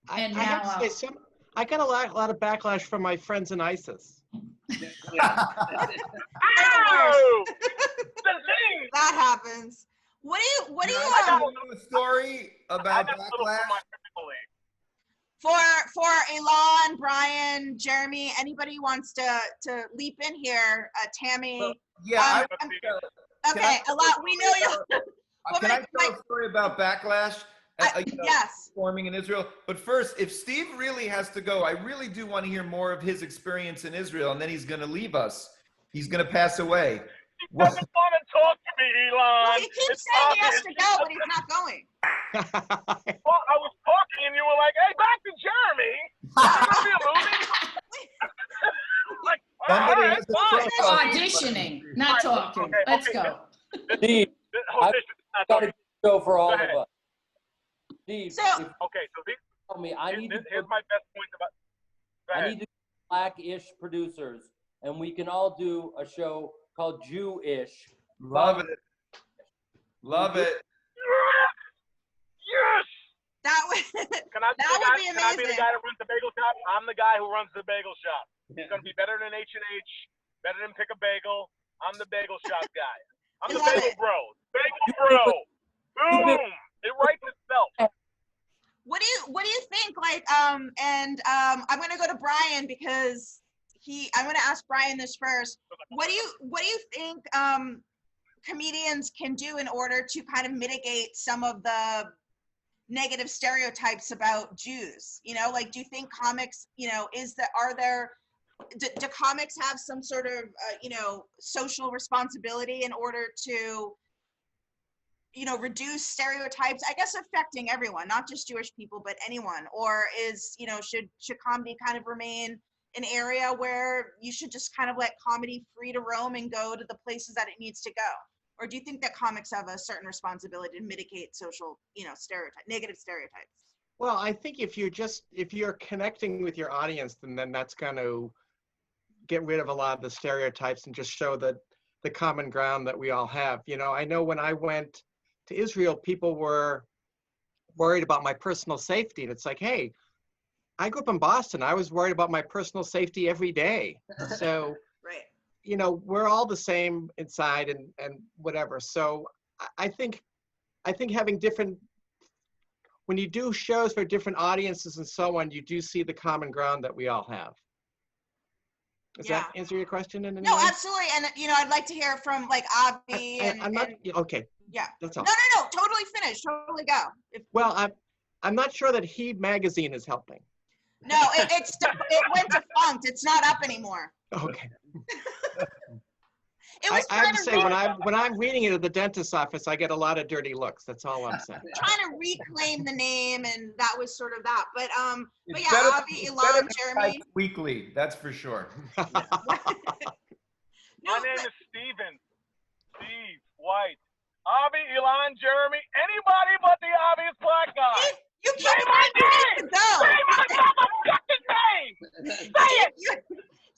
And I have to say, I got a lot of backlash from my friends in ISIS. Oh! That happens. What do you I got a story about backlash. for Ilan, Brian, Jeremy, anybody wants to leap in here? Tammy. Yeah. Okay, a lot. We know you. Can I tell a story about backlash? Yes. Performing in Israel. But first, if Steve really has to go, I really do want to hear more of his experience in Israel, and then he's going to leave us. He's going to pass away. He doesn't want to talk to me, Elon. Well, he keeps saying he has to go, but he's not going. Well, I was talking, and you were like, hey, back to Jeremy. Somebody has to auditioning, not talking. Okay, Let's go. Steve, I've got a show for all of us. Steve, So, tell me, here's my best point about. I need to Black-ish producers, and we can all do a show called Jew-ish. Love it. Love it. Yes. That would be amazing. Can I be the guy that runs the bagel shop? I'm the guy who runs the bagel shop. It's going to be better than H&H, better than Pick a Bagel. I'm the bagel shop guy. I'm the bagel bro. Bagel bro. Boom. It writes itself. What do you think? I'm gonna go to Brian because I'm gonna ask Brian this first. What do you think comedians can do in order to kind of mitigate some of the negative stereotypes about Jews? You know, like, do you think comics, do comics have some sort of social responsibility in order to reduce stereotypes, I guess, affecting everyone, not just Jewish people, but anyone? Or should comedy kind of remain an area where you should just kind of let comedy free to roam and go to the places that it needs to go? Or do you think that comics have a certain responsibility to mitigate social, negative stereotypes? Well, I think if you're connecting with your audience, then that's going to get rid of a lot of the stereotypes and just show the common ground that we all have. I know when I went to Israel, people were worried about my personal safety. And it's like, hey, I grew up in Boston. I was worried about my personal safety every day. So, right. We're all the same inside and whatever. So I think having when you do shows for different audiences and so on, you do see the common ground that we all have. Does that answer your question in any way? No, absolutely. And, I'd like to hear from Avi. Okay. Yeah. That's all. No. Totally finished. Totally go. Well, I'm not sure that He magazine is helping. No, it went defunct. It's not up anymore. Okay. I have to say, when I'm reading it at the dentist's office, I get a lot of dirty looks. That's all I'm saying. Trying to reclaim the name, and that was sort of that. But yeah, Avi, Ilan, Jeremy. Weekly, that's for sure. My name is Steven. Steve White. Avi, Ilan, Jeremy, anybody but the obvious black guy. You keep saying Say my fucking name! Say it!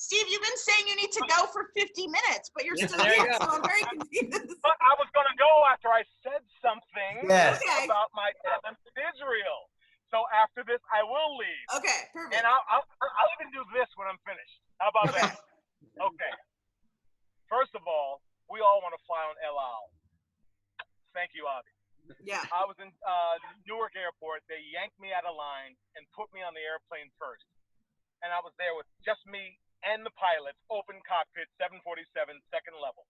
Steve, you've been saying you need to go for 50 minutes, but you're still here, so I'm very confused. But I was going to go after I said something about my time in Israel. So after this, I will leave. Okay, perfect. And I'll even do this when I'm finished. How about that? Okay. First of all, we all want to fly on El Al. Thank you, Avi. Yeah. I was in Newark Airport. They yanked me out of line and put me on the airplane first. And I was there with just me and the pilots, open cockpit, 747, second level.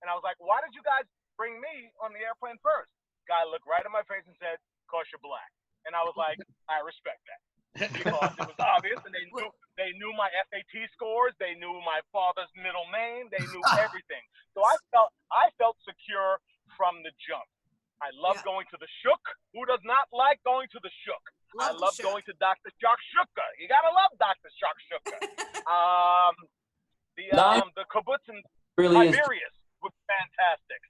And I was like, why did you guys bring me on the airplane first? Guy looked right in my face and said, "'Cause you're black." And I was like, I respect that. Because it was obvious, and they knew my SAT scores, they knew my father's middle name, they knew everything. So I felt secure from the jump. I love going to the Shook. Who does not like going to the Shook? I love going to Dr. Shakshuka. You gotta love Dr. Shakshuka. The kibbutz in Really Tiberias was fantastic.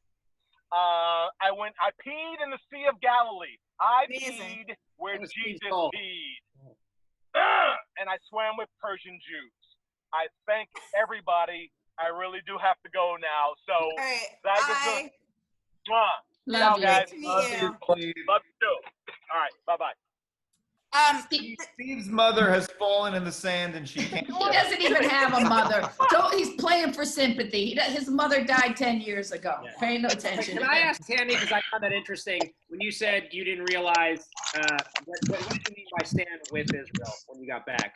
I peed in the Sea of Galilee. I peed where Jesus peed. And I swam with Persian Jews. I thank everybody. I really do have to go now. So, Love you. guys. Love you. Love you too. All right. Bye-bye. Steve's mother has fallen in the sand and she can't. He doesn't even have a mother. He's playing for sympathy. His mother died 10 years ago. Yeah. Pay no attention. Can I ask Tammy, because I found that interesting, when you said you didn't realize, what did you mean by stand with Israel when you got back?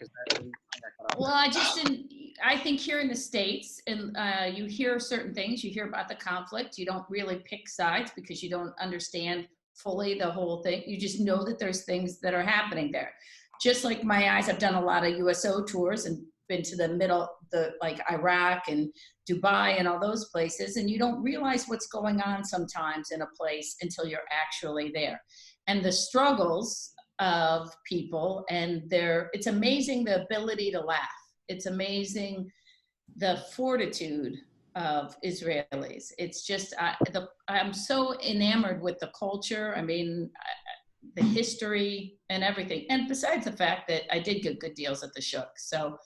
Well, I just didn't, I think here in the States, and you hear certain things, you hear about the conflict, you don't really pick sides because you don't understand fully the whole thing. You just know that there's things that are happening there. Just like my eyes, I've done a lot of USO tours and been to the middle, like Iraq and Dubai and all those places, and you don't realize what's going on sometimes in a place until you're actually there. And the struggles of people and it's amazing the ability to laugh. It's amazing the fortitude of Israelis. It's just, I'm so enamored with the culture. I mean, the history and everything. And besides the fact that I did get good deals at the Shook. So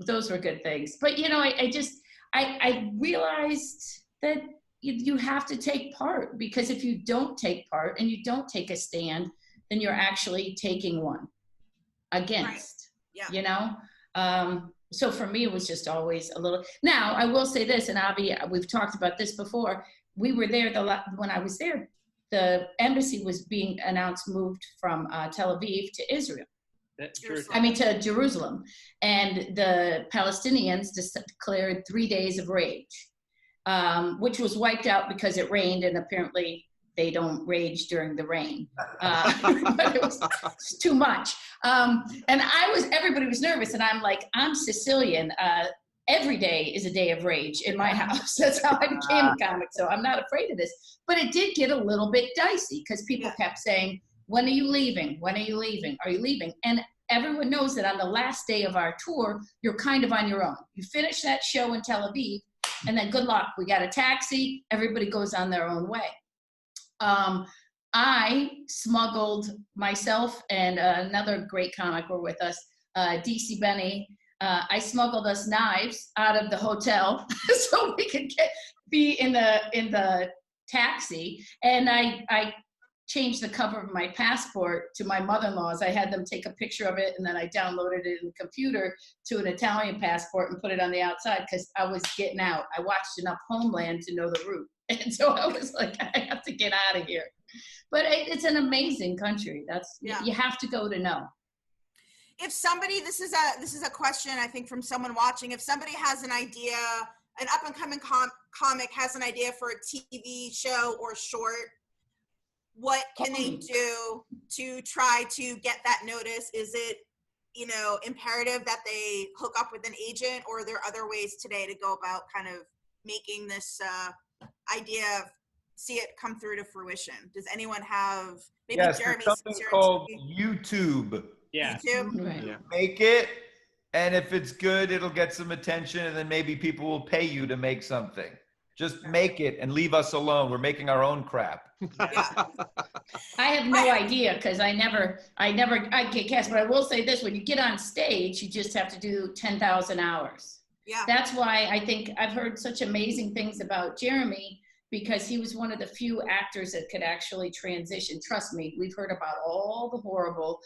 those were good things. But, you know, I realized that you have to take part, because if you don't take part and you don't take a stand, then you're actually taking one against, you know? So for me, it was just always a little. Now, I will say this, and Avi, we've talked about this before. We were there when I was there, the embassy was being announced, moved from Tel Aviv to Israel. To Jerusalem. And the Palestinians declared 3 days of rage, which was wiped out because it rained, and apparently they don't rage during the rain. But it was too much. And everybody was nervous, and I'm like, I'm Sicilian. Every day is a day of rage in my house. That's how I became a comic. So I'm not afraid of this. But it did get a little bit dicey because people kept saying, when are you leaving? When are you leaving? Are you leaving? And everyone knows that on the last day of our tour, you're kind of on your own. You finish that show in Tel Aviv, and then good luck. We got a taxi. Everybody goes on their own way. I smuggled myself and another great comic were with us, DC Benny. I smuggled us knives out of the hotel so we could be in the taxi. And I changed the cover of my passport to my mother-in-law's. I had them take a picture of it, and then I downloaded it in the computer to an Italian passport and put it on the outside because I was getting out. I watched enough Homeland to know the route. And so I was like, I have to get out of here. But it's an amazing country. You have to go to know. If somebody, this is a question, I think, from someone watching. If somebody has an idea, an up-and-coming comic has an idea for a TV show or short, what can they do to try to get that notice? Is it, imperative that they hook up with an agent, or are there other ways today to go about kind of making this idea of see it come through to fruition? Does anyone have Jeremy, something called YouTube? Yeah. YouTube? Right. Yeah. Make it, and if it's good, it'll get some attention, and then maybe people will pay you to make something. Just make it and leave us alone. We're making our own crap. Yeah. I have no idea because I get cast, but I will say this: when you get on stage, you just have to do 10,000 hours. Yeah. That's why I think I've heard such amazing things about Jeremy, because he was one of the few actors that could actually transition. Trust me, we've heard about all the horrible,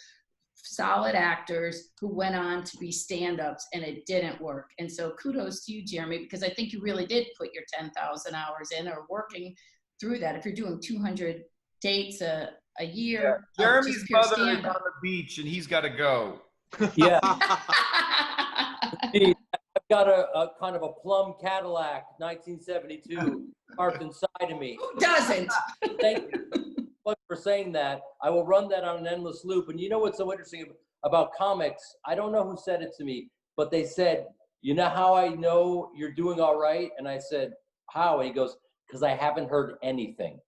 solid actors who went on to be stand-ups and it didn't work. And so kudos to you, Jeremy, because I think you really did put your 10,000 hours in, or working through that. If you're doing 200 dates a year. Yeah. of Jeremy's just pure mother is scandal. on the beach and he's got to go. Yeah. Indeed. I've got a kind of a plum Cadillac, 1972, parked inside of me. Who doesn't? Thank you for saying that. I will run that on an endless loop. And you know what's so interesting about comics? I don't know who said it to me, but they said, you know how I know you're doing all right? And I said, how? And he goes, because I haven't heard anything.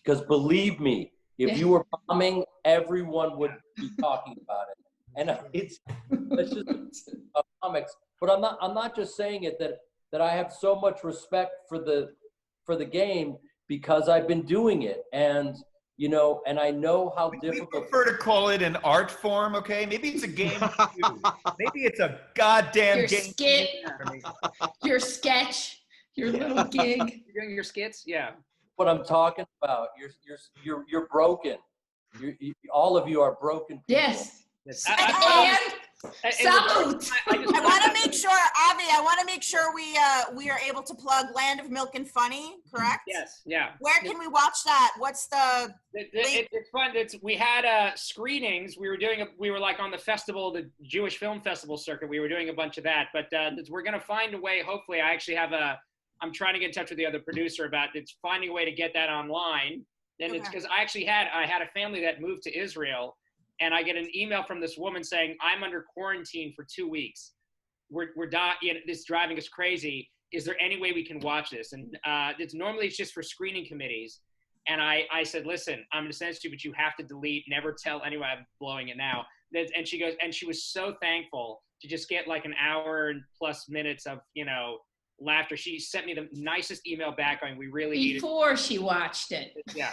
Because believe me, if you were bombing, everyone would be talking about it. And it's just comics. But I'm not just saying it that I have so much respect for the game because I've been doing it. And you know, and I know how difficult. We prefer to call it an art form, okay? Maybe it's a game for you. Maybe it's a goddamn Your game. skit, your sketch, your little gig. You're doing your skits? Yeah. What I'm talking about. You're broken. All of you are broken people. Yes. And salute. I want to make sure, Avi, we are able to plug Land of Milk and Funny, correct? Yes, yeah. Where can we watch that? What's the It's fun. We had screenings. We were like on the festival, the Jewish Film Festival circuit. We were doing a bunch of that, but we're going to find a way. Hopefully, I actually I'm trying to get in touch with the other producer about it's finding a way to get that online. And it's because I had a family that moved to Israel. And I get an email from this woman saying, I'm under quarantine for 2 weeks. We're dying. This is driving us crazy. Is there any way we can watch this? And it's just for screening committees. And I said, listen, I'm going to send it to you, but you have to delete, never tell anyone. I'm blowing it now. And she goes, and she was so thankful to just get like an hour and plus minutes of, laughter. She sent me the nicest email back going, we really need it. Before she watched it. Yeah.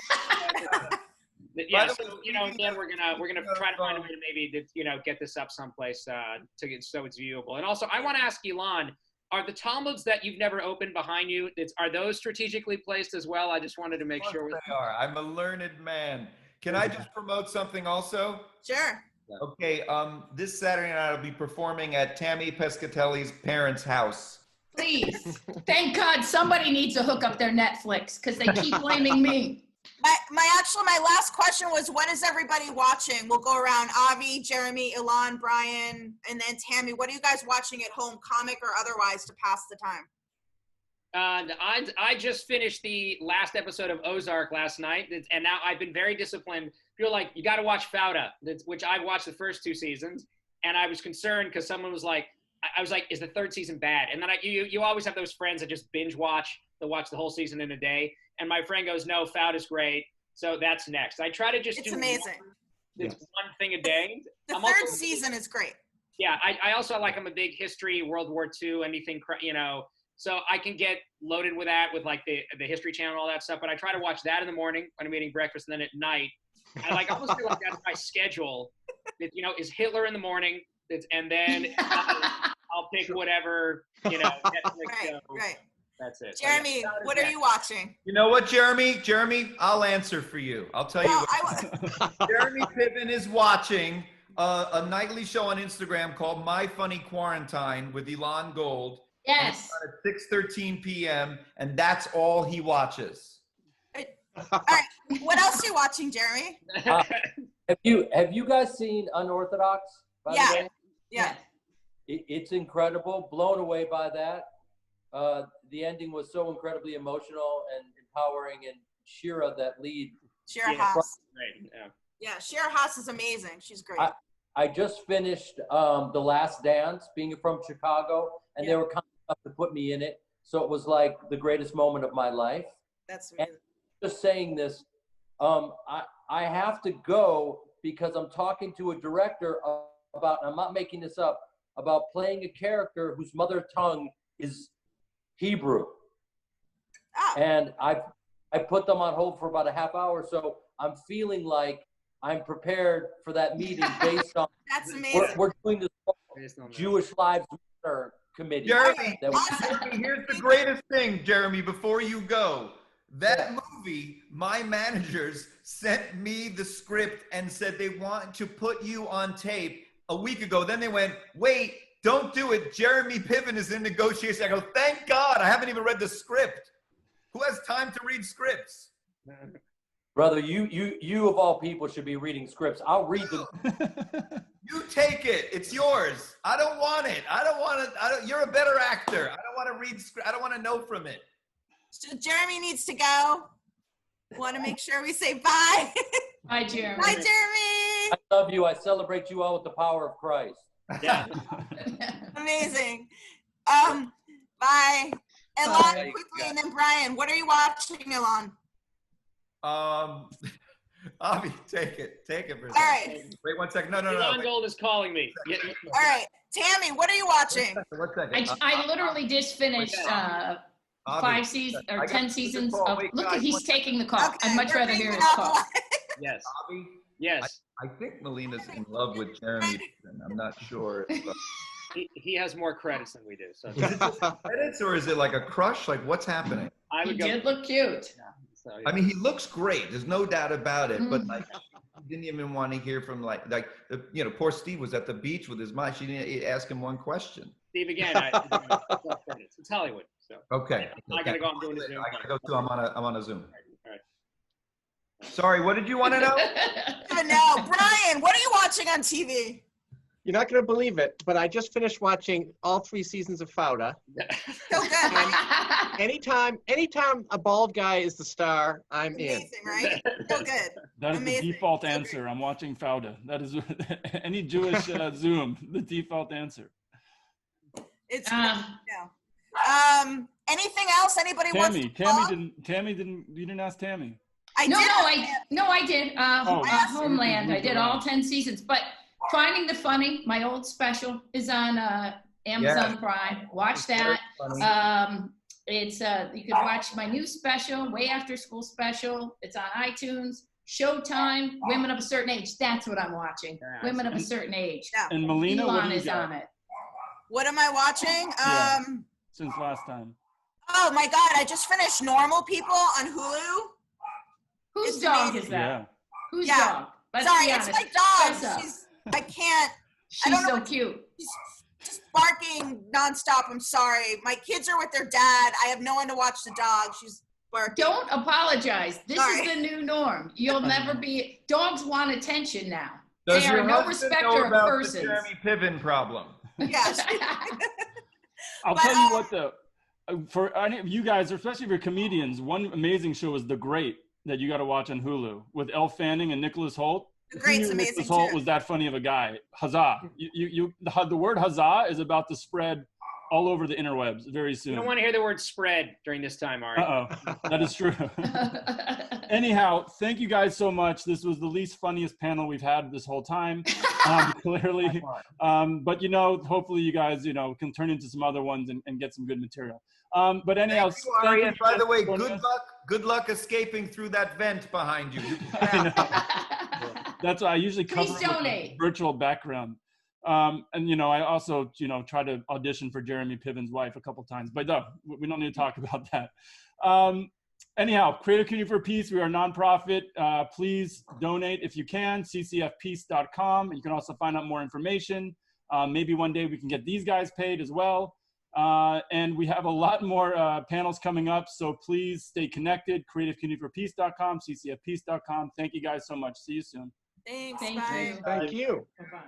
Yeah, so, again, we're gonna try to find a way to maybe get this up someplace so it's viewable. And also, I want to ask Ilan, are the Talmuds that you've never opened behind you, are those strategically placed as well? I just wanted to make sure. They are. I'm a learned man. Can I just promote something also? Sure. Okay. This Saturday night I'll be performing at Tammy Pescatelli's parents' house. Please, thank God somebody needs to hook up their Netflix because they keep blaming me. My last question was, what is everybody watching? We'll go around. Avi, Jeremy, Ilan, Brian, and then Tammy. What are you guys watching at home, comic or otherwise, to pass the time? I just finished the last episode of Ozark last night, and now I've been very disciplined. Feel like you got to watch Fauda, which I've watched the first 2 seasons, and I was concerned because someone was like, I was like, is the 3rd season bad? And then you always have those friends that just binge watch. They'll watch the whole season in a day. And my friend goes, no, Fauda's great. So that's next. I try to just it's do amazing. One thing a day. The 3rd season is great. Yeah, I also I'm a big history, World War II, anything, so I can get loaded with that, with like the History Channel and all that stuff. But I try to watch that in the morning when I'm eating breakfast, and then at night. I almost feel like that's my schedule. Is Hitler in the morning, and then I'll pick whatever, Netflix. Right. That's it. Jeremy, what are you watching? You know what, Jeremy? Jeremy, I'll answer for you. I'll tell you what. Jeremy Piven is watching a nightly show on Instagram called My Funny Quarantine with Ilan Gold. Yes. At 6:13 p.m. and that's all he watches. All right. What else are you watching, Jeremy? Have you guys seen Unorthodox? By the way? Yeah. It's incredible. Blown away by that. The ending was so incredibly emotional and empowering, and Shira, that lead. Shira Haas. Right. Yeah, Shira Haas is amazing. She's great. I just finished The Last Dance, being from Chicago, and they were kind enough to put me in it. So it was like the greatest moment of my life. That's amazing. And just saying this, I have to go because I'm talking to a director about, I'm not making this up, about playing a character whose mother tongue is Hebrew. Oh. And I put them on hold for about a half hour, so I'm feeling like I'm prepared for that meeting based on. That's amazing. We're doing this Jewish Lives Matter committee. Jeremy, here's the greatest thing, Jeremy, before you go. That movie, my managers sent me the script and said they want to put you on tape a week ago. Then they went, wait, don't do it. Jeremy Piven is in negotiation. I go, thank God. I haven't even read the script. Who has time to read scripts? Brother, you of all people should be reading scripts. I'll read them. You take it. It's yours. I don't want it. I don't want it. You're a better actor. I don't want to read script. I don't want to know from it. So Jeremy needs to go. Want to make sure we say bye. Bye, Jeremy. Bye, Jeremy. I love you. I celebrate you all with the power of Christ. Yeah. Amazing. Bye. Ilan, quickly, and then Brian. What are you watching, Ilan? Avi, take it. Take it for a All second. right. Wait 1 second. No. Ilan Gold is calling me. All right. Tammy, what are you watching? 1 second. I literally just finished 5 seasons or 10 seasons of. Look, he's taking the call. Okay, I'd much we're rather hear bringing his up call. one. Yes. Avi, Yes. I think Melina's in love with Jeremy. I'm not sure. He has more credits than we do. So Is it just credits or is it like a crush? Like what's happening? I He would go. did look cute. So, I mean, he looks great. There's no doubt about it. But like, she didn't even want to hear from poor Steve was at the beach with his mom. She didn't ask him one question. Steve, again, it's Hollywood. So Okay. I gotta go. I'm doing this Zoom. I gotta go too. I'm on a Zoom. All right. Sorry, what did you want to know? No, Brian, what are you watching on TV? You're not going to believe it, but I just finished watching all 3 seasons of Fauda. So good. Anytime a bald guy is the star, I'm in. Amazing, right? So good. That is Amazing. the default answer. I'm watching Fauda. That is any Jewish Zoom, the default answer. It's anything else anybody wants to plug? Tammy didn't, you didn't ask Tammy. I did. I did. Homeland. I did all 10 seasons. But Finding the Funny, my old special, is on Amazon Prime. Watch that. It's you can watch my new special, Way After School special. It's on iTunes. Showtime, Women of a Certain Age. That's what I'm watching. Women of a Certain Age. Yeah. And Melina, what Elon do you is got? on it. What am I watching? Since last time. Oh my God, I just finished Normal People on Hulu. Whose It's dog amazing. is that? Yeah. Whose Yeah. dog? Let's Sorry, be it's honest. my dog. Fess up. I can't. She's don't know so what- cute. She's just barking nonstop. I'm sorry. My kids are with their dad. I have no one to watch the dog. She's barking. Don't apologize. This Sorry. is the new norm. You'll never be. Dogs want attention now. Does They your are no husband respecter know of about persons. the Jeremy Piven problem? Yes. I'll But, tell you what though, for any of you guys, especially if you're comedians, one amazing show is The Great that you got to watch on Hulu with Elle Fanning and Nicholas Holt. The Great's Who knew amazing Nicholas Holt too. was that funny of a guy. Huzzah! The word huzzah is about to spread all over the interwebs very soon. You don't want to hear the word spread during this time, Ari. That is true. Anyhow, thank you guys so much. This was the least funniest panel we've had this whole time, clearly. But hopefully you guys, can turn into some other ones and get some good material. But anyhow, Thank you, Ari. And by the way, good luck escaping through that vent behind you. I know. That's why I usually cover Please it with a donate. virtual background. And I also try to audition for Jeremy Piven's wife a couple times, but no, we don't need to talk about that. Anyhow, Creative Community for Peace, we are a nonprofit. Please donate if you can, ccfpeace.com. You can also find out more information. Maybe one day we can get these guys paid as well. And we have a lot more panels coming up, so please stay connected. CreativeCommunityForPeace.com, ccfpeace.com. Thank you guys so much. See you soon. Thanks. Thank Bye. you. Thank you. Bye-bye.